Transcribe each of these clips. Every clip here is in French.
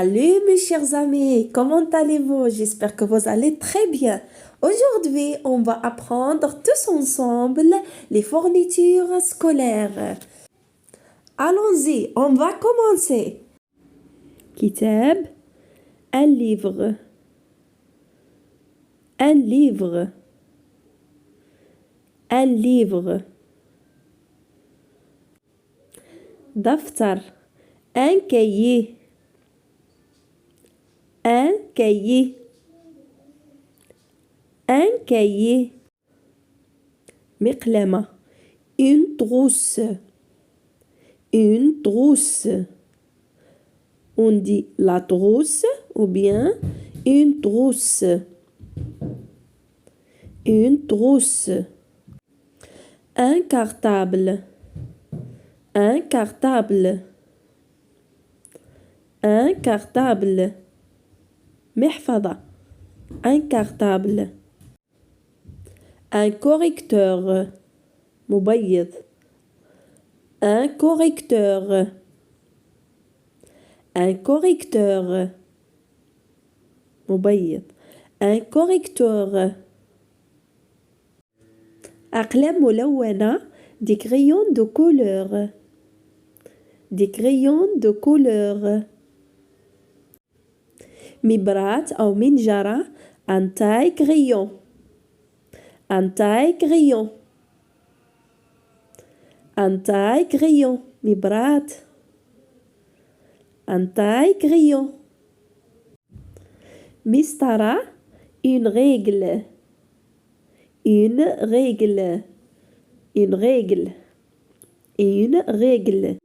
Salut mes chers amis, comment allez-vous? J'espère que vous allez très bien. Aujourd'hui, on va apprendre tous ensemble les fournitures scolaires. Allons-y, on va commencer. كتاب, un livre, un livre, un livre. دفتر, un cahier, un cahier, un cahier. مقلمة, une trousse, une trousse. On dit la trousse ou bien une trousse, une trousse. Un cartable, un cartable, un cartable. محفظة, un cartable. Un correcteur, مبيض, un correcteur, un correcteur, مبيض, un correcteur. أقلام ملونة, des crayons de couleur, des crayons de couleur. مبراة أو منجرة, un taille-crayon, un taille-crayon, un taille-crayon. مبراة, un taille-crayon. مسطرة, une règle, une règle, une règle, une règle.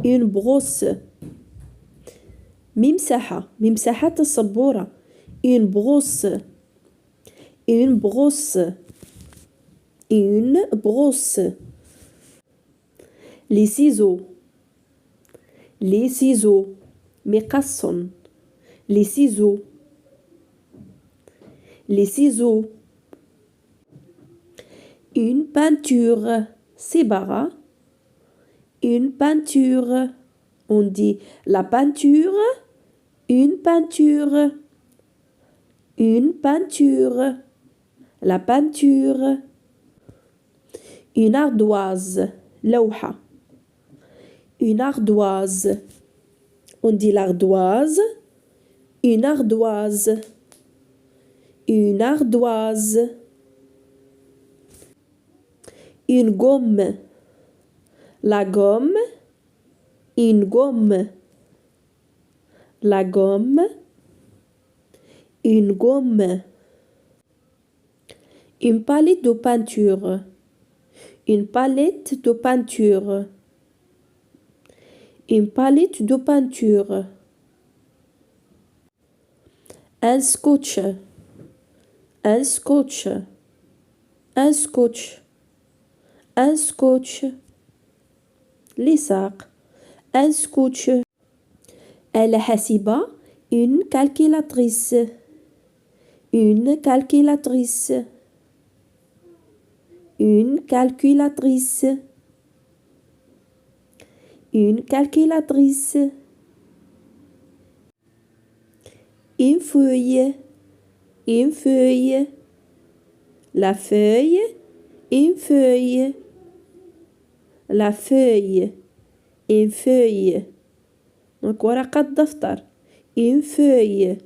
Une brosse. ممسحة, ممسحة السبورة, une brosse, une brosse, une brosse. Les ciseaux, les ciseaux, مقص, les ciseaux, les ciseaux. Une peinture, صبغة, une peinture. On dit la peinture, une peinture, une peinture, la peinture. Une ardoise, لوحة, une ardoise. On dit l'ardoise, une ardoise, une ardoise. Une gomme, la gomme, une gomme, la gomme, une gomme. Une palette de peinture, une palette de peinture, une palette de peinture. Un scotch, un scotch, un scotch, un scotch. لصاق, un scotch. الحاسبة, une calculatrice, une calculatrice, une calculatrice, une calculatrice. Une feuille, une feuille, la feuille, une feuille, la feuille, une feuille. Donc ورقة دفتر, une feuille.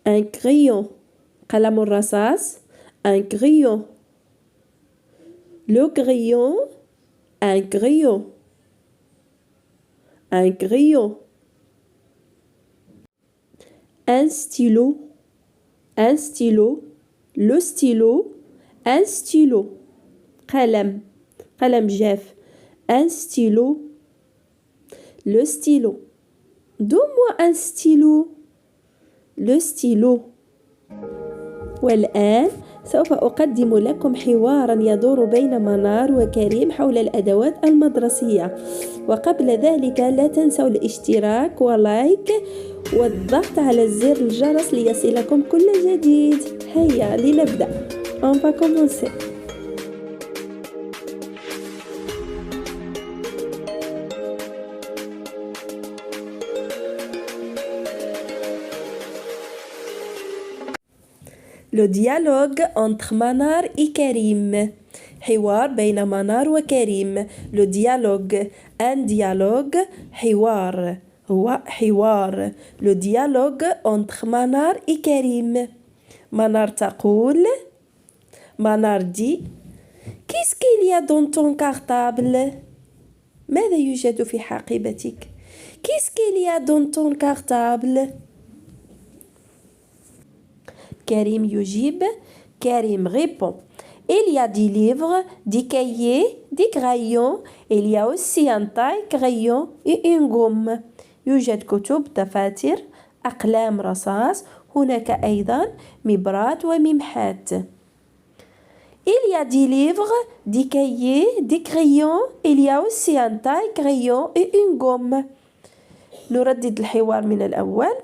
Un crayon, قلم الرصاص, un crayon. Le crayon, un crayon, un crayon. Un stylo, un stylo, le stylo, un stylo. قلم, قلم جاف, un stylo, le stylo. Donne-moi un stylo, le stylo. والآن سوف أقدم لكم حوارا يدور بين منار وكريم حول الأدوات المدرسية. وقبل ذلك لا تنسوا الاشتراك ولايك والضغط على زر الجرس ليصلكم كل جديد. هيا لنبدأ. On va commencer. Le dialogue entre Manar et Karim. حوار بين منار وكريم. Le dialogue. Un dialogue. حوار. هو حوار. Le dialogue entre Manar et Karim. Manar تقول. Manar dit. Qu'est-ce qu'il y a dans ton cartable? ماذا يوجد في حقيبتك؟ Qu'est-ce qu'il y a dans ton cartable? Karim يجيب. Karim répond. Il y a des livres, des cahiers, des crayons. Il y a aussi un taille, crayon et une gomme. يوجد كتب، دفاتر، أقلام رصاص. هناك أيضا مبرات وممحات. Il y a des livres, des cahiers, des crayons. Il y a aussi un taille, crayon et une gomme. نردد الحوار من الأول.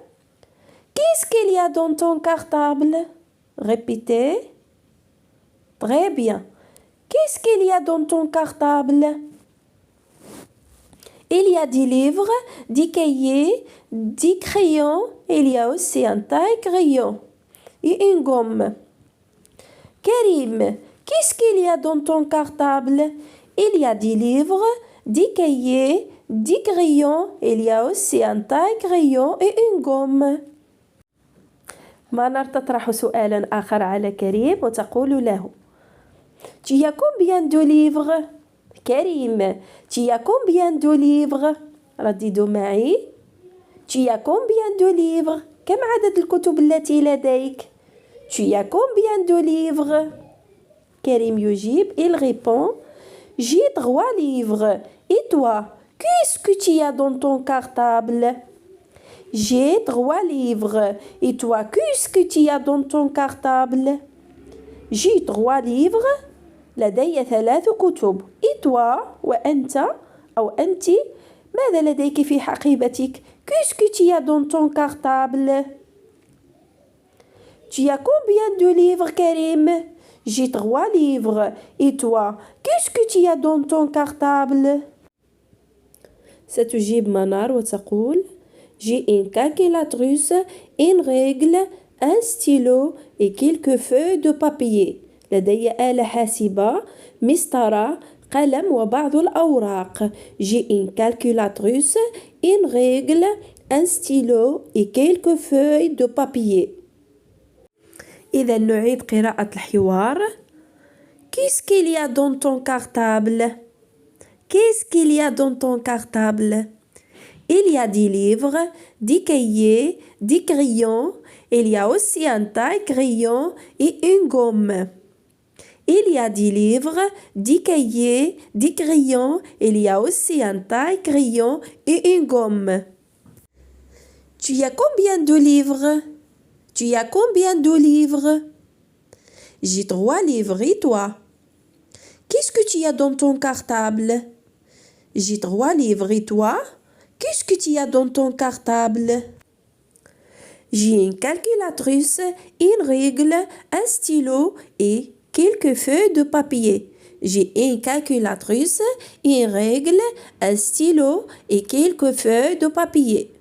Qu'est-ce qu'il y a dans ton cartable? Répétez. Très bien. Qu'est-ce qu'il y a dans ton cartable? Il y a des livres, des cahiers, des crayons. Il y a aussi un taille-crayon et une gomme. Karim, qu'est-ce qu'il y a dans ton cartable? Il y a des livres, des cahiers, des crayons. Il y a aussi un taille-crayon et une gomme. منار تطرح سؤالا آخر على كريم وتقول له Tu as combien de livres? كريم Tu as combien de livres? رددوا معي Tu as combien de livres? كم عدد الكتب التي لديك؟ Tu as combien de livres? كريم يجيب Il répond J'ai 3 livres. Et toi? Qu'est-ce que tu as dans ton cartable? J'ai 3 livres. Et toi, qu'est-ce que tu as dans ton cartable? J'ai 3 livres. لدي 3 كتب. Et toi, وأنت أو أنت ماذا لديك في حقيبتك؟ Qu'est-ce que tu as dans ton cartable? Tu as combien de livres, Karim? J'ai 3 livres. Et toi, qu'est-ce que tu as dans ton cartable? ستجيب منار وتقول J'ai une calculatrice, une règle, un stylo et quelques feuilles de papier. لدي آلة حاسبة، مسطرة، قلم وبعض الأوراق. J'ai une calculatrice, une règle, un stylo et quelques feuilles de papier. إذا نعيد قراءة الحوار. Qu'est-ce qu'il y a dans ton cartable? Qu'est-ce qu'il y a dans ton cartable? Il y a des livres, des cahiers, des crayons. Il y a aussi un taille-crayon et une gomme. Il y a des livres, des cahiers, des crayons. Il y a aussi un taille-crayon et une gomme. Tu as combien de livres? Tu as combien de livres? J'ai 3 livres. Et toi? Qu'est-ce que tu as dans ton cartable? J'ai 3 livres. Et toi? Qu'est-ce que tu as dans ton cartable? J'ai une calculatrice, une règle, un stylo et quelques feuilles de papier. J'ai une calculatrice, une règle, un stylo et quelques feuilles de papier.